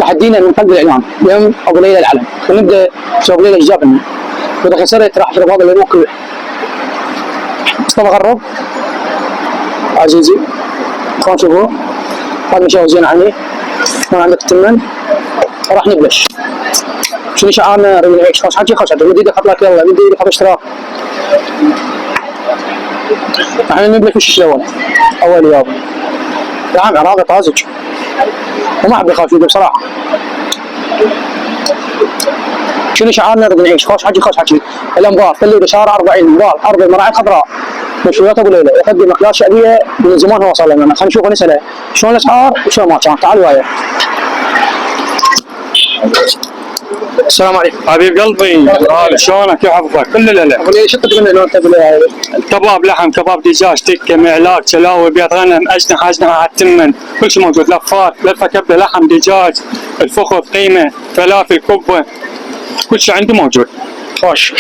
تحدينا من قلب الاعلام يوم ابو ليلى العلم، ونبدا شو ابو ليلى ايش جابنا؟ واذا خسرت راح اشرب هذا اللي كله. مصطفى غرب عزيزي اخوان شوفوا هذا مشاهد زين عني، ما عندك تمن راح نبلش. شنو شعارنا؟ رجل عيش خوش حكي خوش حكي، ودي ايدك حط لك يلا، ودي ايدك حط اشتراك. احنا نبلش وش شلون؟ اول يابا يا عم عراقي طازج وما احب يخاف بصراحه. شنو شعارنا؟ رد نعيش خوش حكي خوش حكي. الانبار تلي بشارع 40 انبار ارض المراعي الخضراء. مشويات ابو ليلى يقدم اكلات شعبيه من زمان هو وصل لنا. خلينا نشوف ونساله شلون الاسعار وشلون ما كان. تعال وياي. السلام عليكم حبيب قلبي، شلونك؟ كيف حظك؟ كل الليله ابو ليلى شو تقدم لنا انت ابو ليلى؟ كباب لحم، كباب دجاج، تكه، معلاق، شلاوي، بيض غنم، اجنحه على التمن، كل شيء موجود. لفات، لفه كبده، لحم، دجاج، الفخذ، قيمه، فلافل، كبه، كل شيء عندي موجود. خوش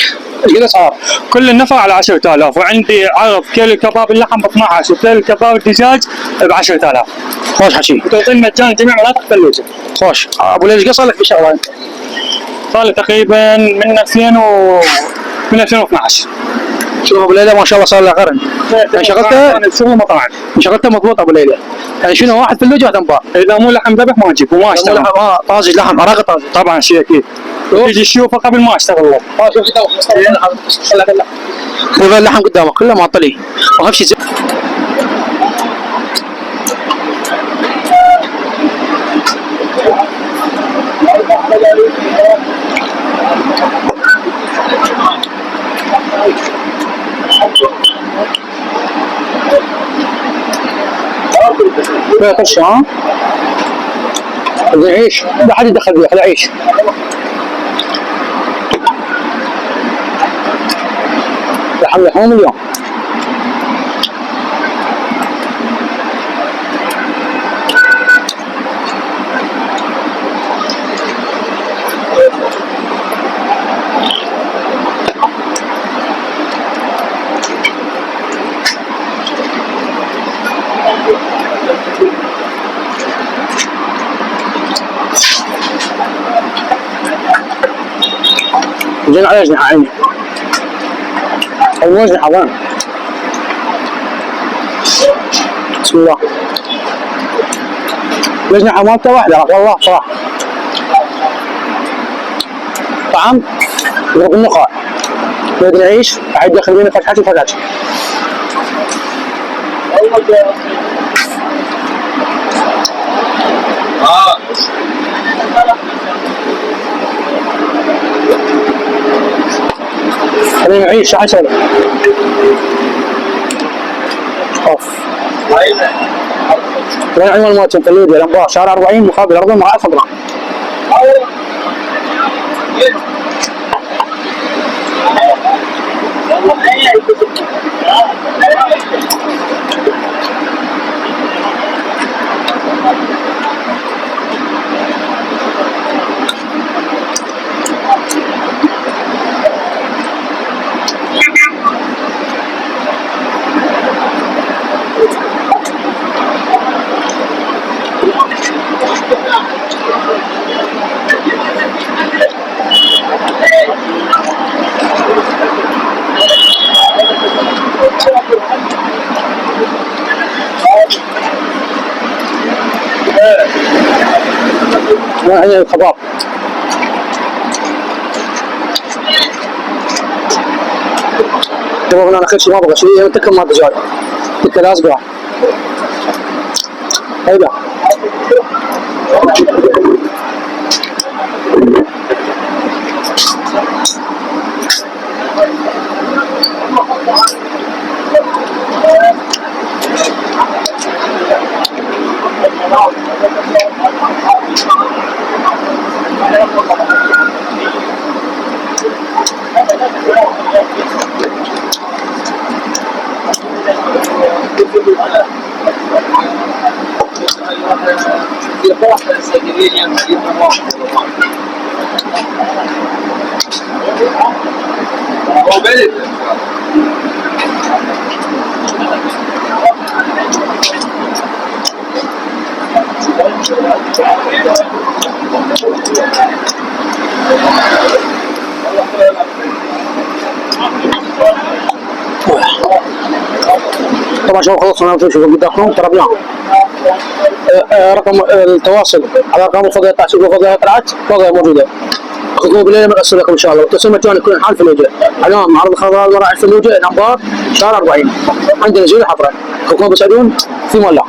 ايش قد اسعار؟ كل النفر على 10,000، وعندي عرض كيلو كباب اللحم ب 12 وكيلو كباب الدجاج ب 10,000. خوش حكي. وتوصيل مجاني جميع مناطق الثلوجه. خوش ابو ليلى ايش قد صار لك بالشغله انت؟ صار لي تقريبا من 2012. شوف ابو ليلى ما شاء الله صار له قرن. يعني شغلته شغل مطاعم، شغلته مضبوط ابو ليلى. يعني شنو واحد في اللوجه انبار؟ اذا مو لحم ذبح ما اجيب وما اشتغل. طازج لحم عراقي طازج طبعا شيء اكيد. تيجي تشوفه قبل ما اشتغل لك. شوف اللحم قدامك كله معطلي واهم شيء فيها طشه. ها خلي عيش لا حد يدخل فيها، خلي عيش. لحم لحوم اليوم. زين على اجنحه عيني او مو اجنحه وين؟ بسم الله. الاجنحه مالته واحده والله صراحه. طعم يضرب النخاع. نريد نعيش عاد يدخل بيني فتحات وفتحات. خلينا نعيش شو حسوي؟ اوف. وين عنوان مالتهم في اللوجه؟ الانبار شارع 40 مقابل ارض المراعي الخضراء. عندنا الكباب. كباب انا اخر شيء ما ابغى شيء متكم ما دجاج. قلت له اصبع. هيدا. طبعا شباب خلصنا نشوف قدامكم طلبناهم. رقم التواصل على ارقام الفضائيات تحصيل وفضائيات طلعت فضائية موجوده. اخذوه بالليل نرسل لكم ان شاء الله. والتسليم مجاني يكون حال فلوجه. اليوم معرض الخضار المراعي فلوجه الانبار شهر 40 عندنا زي الحفره. اخوكم بسعدون في مولع.